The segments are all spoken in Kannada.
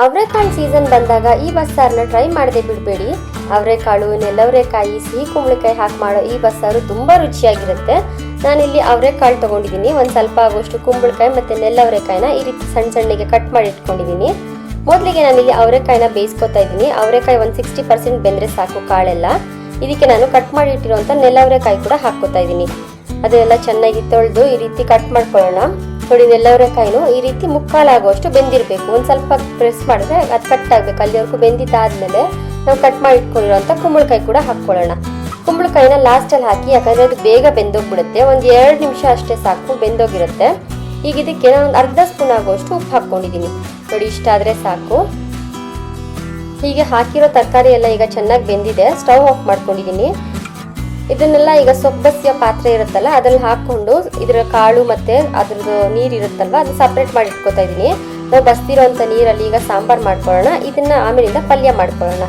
ಅವರೆಕಾಳು ಸೀಸನ್ ಬಂದಾಗ ಈ ಬಸ್ಸಾರನ್ನ ಟ್ರೈ ಮಾಡದೆ ಬಿಡಬೇಡಿ. ಅವರೆಕಾಳು, ನೆಲ್ಲವರೆಕಾಯಿ, ಸಿಹಿ ಕುಂಬಳಕಾಯಿ ಹಾಕಿ ಮಾಡೋ ಈ ಬಸ್ಸಾರು ತುಂಬ ರುಚಿಯಾಗಿರುತ್ತೆ. ನಾನಿಲ್ಲಿ ಅವರೆಕಾಳು ತೊಗೊಂಡಿದ್ದೀನಿ. ಒಂದು ಸ್ವಲ್ಪ ಆಗೋಷ್ಟು ಕುಂಬಳಕಾಯಿ ಮತ್ತು ನೆಲ್ಲವರೆಕಾಯಿನ ಈ ರೀತಿ ಸಣ್ಣ ಸಣ್ಣಗೆ ಕಟ್ ಮಾಡಿ ಇಟ್ಕೊಂಡಿದ್ದೀನಿ. ಮೊದಲಿಗೆ ನಾನಿಲ್ಲಿ ಅವರೆಕಾಯಿನ ಬೇಯಿಸ್ಕೊತಾ ಇದ್ದೀನಿ. ಅವರೆಕಾಯಿ ಒಂದು 60% ಬೆಂದರೆ ಸಾಕು ಕಾಳೆಲ್ಲ. ಇದಕ್ಕೆ ನಾನು ಕಟ್ ಮಾಡಿ ಇಟ್ಟಿರುವಂಥ ನೆಲ್ಲವರೆಕಾಯಿ ಕೂಡ ಹಾಕ್ಕೋತಾ ಇದ್ದೀನಿ. ಅದನ್ನೆಲ್ಲ ಚೆನ್ನಾಗಿ ತೊಳೆದು ಈ ರೀತಿ ಕಟ್ ಮಾಡ್ಕೊಳ್ಳೋಣ. ನೋಡಿ, ನೆಲ್ಲವರೆಕಾಯಿನೂ ಈ ರೀತಿ ಮುಕ್ಕಾಲಾಗುವಷ್ಟು ಬೆಂದಿರಬೇಕು. ಒಂದು ಸ್ವಲ್ಪ ಪ್ರೆಸ್ ಮಾಡಿದ್ರೆ ಅದು ಕಟ್ ಆಗಬೇಕು. ಅಲ್ಲಿವರೆಗೂ ಬೆಂದಿದ್ದಾದ್ಮೇಲೆ ನಾವು ಕಟ್ ಮಾಡಿ ಇಟ್ಕೊಂಡಿರೋಂಥ ಕುಂಬಳಕಾಯಿ ಕೂಡ ಹಾಕ್ಕೊಳ್ಳೋಣ. ಕುಂಬಳಕಾಯಿನ ಲಾಸ್ಟಲ್ಲಿ ಹಾಕಿ, ಯಾಕಂದರೆ ಅದು ಬೇಗ ಬೆಂದೋಗ್ಬಿಡುತ್ತೆ. ಒಂದು 2 ನಿಮಿಷ ಅಷ್ಟೇ ಸಾಕು, ಬೆಂದೋಗಿರುತ್ತೆ. ಈಗ ಇದಕ್ಕೆ ನಾನು ಒಂದು ಅರ್ಧ ಸ್ಪೂನ್ ಆಗುವಷ್ಟು ಉಪ್ಪು ಹಾಕ್ಕೊಂಡಿದ್ದೀನಿ. ನೋಡಿ, ಇಷ್ಟ ಆದರೆ ಸಾಕು. ಹೀಗೆ ಹಾಕಿರೋ ತರಕಾರಿ ಎಲ್ಲ ಈಗ ಚೆನ್ನಾಗಿ ಬೆಂದಿದೆ. ಸ್ಟವ್ ಆಫ್ ಮಾಡ್ಕೊಂಡಿದ್ದೀನಿ. ಇದನ್ನೆಲ್ಲ ಈಗ ಸೊಪ್ಪು ಪಾತ್ರೆ ಇರುತ್ತಲ್ಲ ಅದ್ರಲ್ಲಿ ಹಾಕ್ಕೊಂಡು ಇದರ ಕಾಳು ಮತ್ತು ಅದ್ರದ್ದು ನೀರು ಇರುತ್ತಲ್ವ ಅದು ಸಪ್ರೇಟ್ ಮಾಡಿ ಇಟ್ಕೊತಾ ಇದ್ದೀನಿ. ನಾವು ಬಸ್ತಿರೋಂಥ ನೀರಲ್ಲಿ ಈಗ ಸಾಂಬಾರು ಮಾಡ್ಕೊಳ್ಳೋಣ. ಇದನ್ನು ಆಮೇಲಿಂದ ಪಲ್ಯ ಮಾಡ್ಕೊಳ್ಳೋಣ.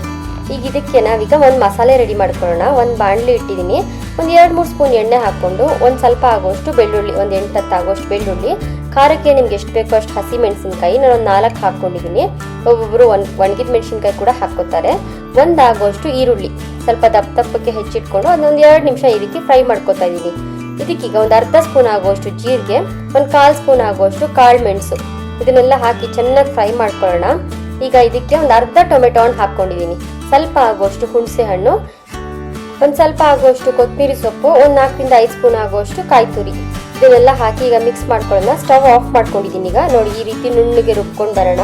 ಈಗ ಇದಕ್ಕೆ ನಾವೀಗ ಒಂದು ಮಸಾಲೆ ರೆಡಿ ಮಾಡ್ಕೊಳ್ಳೋಣ. ಒಂದು ಬಾಣಲಿ ಇಟ್ಟಿದ್ದೀನಿ. ಒಂದು 2-3 ಸ್ಪೂನ್ ಎಣ್ಣೆ ಹಾಕ್ಕೊಂಡು ಒಂದು ಸ್ವಲ್ಪ ಆಗೋಷ್ಟು ಬೆಳ್ಳುಳ್ಳಿ, ಒಂದು 8-10 ಆಗೋಷ್ಟು ಬೆಳ್ಳುಳ್ಳಿ, ಖಾರಕ್ಕೆ ನಿಮ್ಗೆ ಎಷ್ಟು ಬೇಕೋ ಅಷ್ಟು ಹಸಿ ಮೆಣಸಿನ್ಕಾಯಿ ನಾನೊಂದು 4 ಹಾಕ್ಕೊಂಡಿದ್ದೀನಿ. ಒಬ್ಬೊಬ್ಬರು ಒಣಗಿದ ಮೆಣಸಿನ್ಕಾಯಿ ಕೂಡ ಹಾಕ್ಕೋತಾರೆ. ಒಂದು ಆಗೋಷ್ಟು ಈರುಳ್ಳಿ ಸ್ವಲ್ಪ ದಪ್ಪಕ್ಕೆ ಹೆಚ್ಚಿಟ್ಕೊಂಡು ಅದೊಂದು 2 ನಿಮಿಷ ಈ ರೀತಿ ಫ್ರೈ ಮಾಡ್ಕೊತಾ ಇದ್ದೀನಿ. ಇದಕ್ಕೀಗ ಒಂದು ಅರ್ಧ ಸ್ಪೂನ್ ಆಗುವಷ್ಟು ಜೀರಿಗೆ, ಒಂದು 1/4 ಸ್ಪೂನ್ ಆಗುವಷ್ಟು ಕಾಳು ಮೆಣಸು ಇದನ್ನೆಲ್ಲ ಹಾಕಿ ಚೆನ್ನಾಗಿ ಫ್ರೈ ಮಾಡ್ಕೊಳ್ಳೋಣ. ಈಗ ಇದಕ್ಕೆ ಒಂದು ಅರ್ಧ ಟೊಮೆಟೊ ಹಣ್ಣು ಹಾಕ್ಕೊಂಡಿದ್ದೀನಿ. ಸ್ವಲ್ಪ ಆಗುವಷ್ಟು ಹುಣಸೆ ಹಣ್ಣು, ಒಂದು ಸ್ವಲ್ಪ ಆಗುವಷ್ಟು ಕೊತ್ತಂಬರಿ ಸೊಪ್ಪು, ಒಂದು 4-5 ಸ್ಪೂನ್ ಆಗುವಷ್ಟು ಕಾಯಿ ತುರಿ ಇದನ್ನೆಲ್ಲ ಹಾಕಿ ಈಗ ಮಿಕ್ಸ್ ಮಾಡ್ಕೊಳ್ಳೋಣ. ಸ್ಟವ್ ಆಫ್ ಮಾಡ್ಕೊಂಡಿದ್ದೀನಿ. ಈಗ ನೋಡಿ, ಈ ರೀತಿ ನುಣ್ಣಗೆ ರುಬ್ಕೊಂಡು ಬರೋಣ.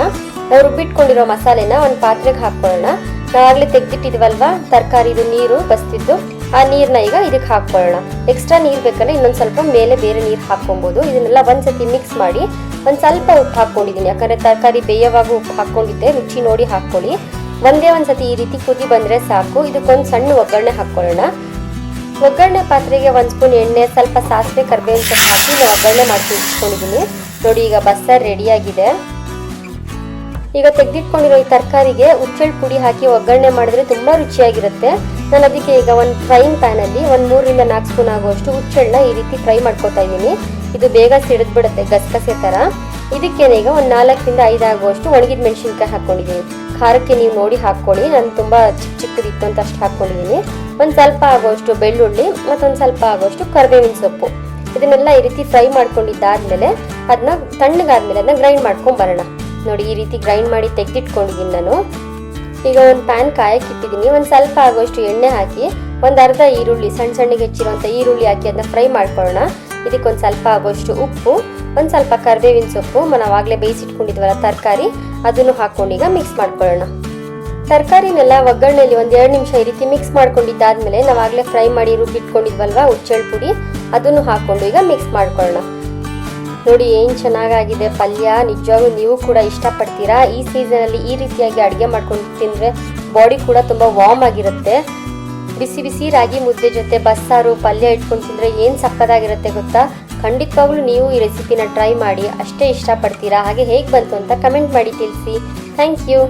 ನಾವು ರುಬ್ಬಿಟ್ಕೊಂಡಿರೋ ಮಸಾಲೆನ ಒಂದು ಪಾತ್ರೆಗೆ ಹಾಕ್ಕೊಳ್ಳೋಣ. ನಾವಾಗಲೇ ತೆಗೆದಿಟ್ಟಿದ್ವಲ್ವ ತರಕಾರಿದು ನೀರು ಬಸ್ತಿದ್ದು, ಆ ನೀರನ್ನ ಈಗ ಇದಕ್ಕೆ ಹಾಕ್ಕೊಳ್ಳೋಣ. ಎಕ್ಸ್ಟ್ರಾ ನೀರು ಬೇಕಂದ್ರೆ ಇನ್ನೊಂದು ಸ್ವಲ್ಪ ಮೇಲೆ ಬೇರೆ ನೀರು ಹಾಕ್ಕೊಬೋದು. ಇದನ್ನೆಲ್ಲ ಒಂದ್ಸತಿ ಮಿಕ್ಸ್ ಮಾಡಿ ಒಂದು ಸ್ವಲ್ಪ ಉಪ್ಪು ಹಾಕ್ಕೊಂಡಿದ್ದೀನಿ. ಯಾಕಂದರೆ ತರಕಾರಿ ಬೇಯವಾಗ ಉಪ್ಪು ಹಾಕ್ಕೊಂಡಿದ್ದೆ, ರುಚಿ ನೋಡಿ ಹಾಕ್ಕೊಳ್ಳಿ. ಒಂದೇ ಒಂದ್ಸತಿ ಈ ರೀತಿ ಕುದಿ ಬಂದರೆ ಸಾಕು. ಇದಕ್ಕೊಂದು ಸಣ್ಣ ಒಗ್ಗರಣೆ ಹಾಕ್ಕೊಳ್ಳೋಣ. ಒಗ್ಗರಣೆ ಪಾತ್ರೆಗೆ 1 ಸ್ಪೂನ್ ಎಣ್ಣೆ, ಸ್ವಲ್ಪ ಸಾಸಿವೆ, ಕರಿಬೇವಿನ ಸೊಪ್ಪು ಹಾಕಿ ನಾನು ಒಗ್ಗರಣೆ ಮಾಡಿ ಇಟ್ಕೊಂಡಿದ್ದೀನಿ. ನೋಡಿ, ಈಗ ಬಸ್ಸಾರು ರೆಡಿಯಾಗಿದೆ. ಈಗ ತೆಗೆದಿಟ್ಕೊಂಡಿರೋ ಈ ತರಕಾರಿಗೆ ಹುಚ್ಚೆಳ್ಳು ಪುಡಿ ಹಾಕಿ ಒಗ್ಗರಣೆ ಮಾಡಿದ್ರೆ ತುಂಬ ರುಚಿಯಾಗಿರುತ್ತೆ. ನಾನು ಅದಕ್ಕೆ ಈಗ ಒಂದು ಫ್ರೈಯಿಂಗ್ ಪ್ಯಾನಲ್ಲಿ ಒಂದು 3-4 ಸ್ಪೂನ್ ಆಗುವಷ್ಟು ಹುಚ್ಚೆಳ್ಳನ್ನ ಈ ರೀತಿ ಫ್ರೈ ಮಾಡ್ಕೊತಾ ಇದ್ದೀನಿ. ಇದು ಬೇಗ ಸಿಡಿದ್ಬಿಡುತ್ತೆ ಗಸಗಸೆ ಥರ. ಇದಕ್ಕೇನೆ ಈಗ ಒಂದು 4-5 ಆಗುವಷ್ಟು ಒಣಗಿದ ಮೆಣಸಿನ್ಕಾಯಿ ಹಾಕ್ಕೊಂಡಿದ್ದೀನಿ. ಖಾರಕ್ಕೆ ನೀವು ನೋಡಿ ಹಾಕ್ಕೊಳ್ಳಿ. ನಾನು ತುಂಬ ಚಿಕ್ಕದಿತ್ತು ಅಂತ ಅಷ್ಟು ಹಾಕ್ಕೊಂಡಿದ್ದೀನಿ. ಒಂದು ಸ್ವಲ್ಪ ಆಗುವಷ್ಟು ಬೆಳ್ಳುಳ್ಳಿ ಮತ್ತೊಂದು ಸ್ವಲ್ಪ ಆಗುವಷ್ಟು ಕರಿಬೇವಿನ ಸೊಪ್ಪು ಇದನ್ನೆಲ್ಲ ಈ ರೀತಿ ಫ್ರೈ ಮಾಡ್ಕೊಂಡಿದ್ದಾದ್ಮೇಲೆ ಅದನ್ನ ತಣ್ಣಗಾದ್ಮೇಲೆ ಅದನ್ನ ಗ್ರೈಂಡ್ ಮಾಡ್ಕೊಂಡು ಬರೋಣ. ನೋಡಿ, ಈ ರೀತಿ ಗ್ರೈಂಡ್ ಮಾಡಿ ತೆಗೆದಿಟ್ಕೊಂಡಿದ್ದೀನಿ ನಾನು. ಈಗ ಒಂದು ಪ್ಯಾನ್ ಕಾಯಕ್ಕೆ ಇಟ್ಟಿದ್ದೀನಿ. ಒಂದು ಸ್ವಲ್ಪ ಆಗುವಷ್ಟು ಎಣ್ಣೆ ಹಾಕಿ ಒಂದು ಅರ್ಧ ಈರುಳ್ಳಿ, ಸಣ್ಣ ಸಣ್ಣಗೆ ಹೆಚ್ಚಿರುವಂಥ ಈರುಳ್ಳಿ ಹಾಕಿ ಅದನ್ನ ಫ್ರೈ ಮಾಡ್ಕೊಳ್ಳೋಣ. ಇದಕ್ಕೊಂದು ಸ್ವಲ್ಪ ಆಗುವಷ್ಟು ಉಪ್ಪು, ಒಂದು ಸ್ವಲ್ಪ ಕರಿಬೇವಿನ ಸೊಪ್ಪು, ನಾವಾಗಲೇ ಬೇಯಿಸಿಟ್ಕೊಂಡಿದ್ವಲ್ಲ ತರಕಾರಿ ಅದನ್ನು ಹಾಕ್ಕೊಂಡು ಈಗ ಮಿಕ್ಸ್ ಮಾಡ್ಕೊಳ್ಳೋಣ. ತರಕಾರಿನೆಲ್ಲ ಒಗ್ಗರಣೆಯಲ್ಲಿ ಒಂದು 2 ನಿಮಿಷ ಈ ರೀತಿ ಮಿಕ್ಸ್ ಮಾಡ್ಕೊಂಡಿದ್ದಾದ್ಮೇಲೆ ನಾವಾಗಲೇ ಫ್ರೈ ಮಾಡಿ ರುಬ್ಬಿಟ್ಕೊಂಡಿದ್ವಲ್ವ ಹುಚ್ಚೆಳ್ಳು ಪುಡಿ ಅದನ್ನು ಹಾಕ್ಕೊಂಡು ಈಗ ಮಿಕ್ಸ್ ಮಾಡ್ಕೊಳ್ಳೋಣ. ನೋಡಿ, ಏನು ಚೆನ್ನಾಗಾಗಿದೆ ಪಲ್ಯ. ನಿಜವಾಗ್ಲೂ ನೀವು ಕೂಡ ಇಷ್ಟಪಡ್ತೀರಾ. ಈ ಸೀಸನಲ್ಲಿ ಈ ರೀತಿಯಾಗಿ ಅಡುಗೆ ಮಾಡ್ಕೊಂಡು ತಿಂದರೆ ಬಾಡಿ ಕೂಡ ತುಂಬ ವಾರ್ಮ್ ಆಗಿರುತ್ತೆ. ಬಿಸಿ ಬಿಸಿ ರಾಗಿ ಮುದ್ದೆ ಜೊತೆ ಬಸ್ಸಾರು ಪಲ್ಯ ಇಟ್ಕೊಂಡು ತಿಂದರೆ ಏನು ಸಕ್ಕತ್ತಾಗಿರುತ್ತೆ ಗೊತ್ತಾ. ಖಂಡಿತವಾಗ್ಲೂ ನೀವು ಈ ರೆಸಿಪಿನ ಟ್ರೈ ಮಾಡಿ, ಅಷ್ಟೇ ಇಷ್ಟಪಡ್ತೀರಾ. ಹಾಗೆ ಹೇಗೆ ಬಂತು ಅಂತ ಕಮೆಂಟ್ ಮಾಡಿ ತಿಳಿಸಿ. Thank you.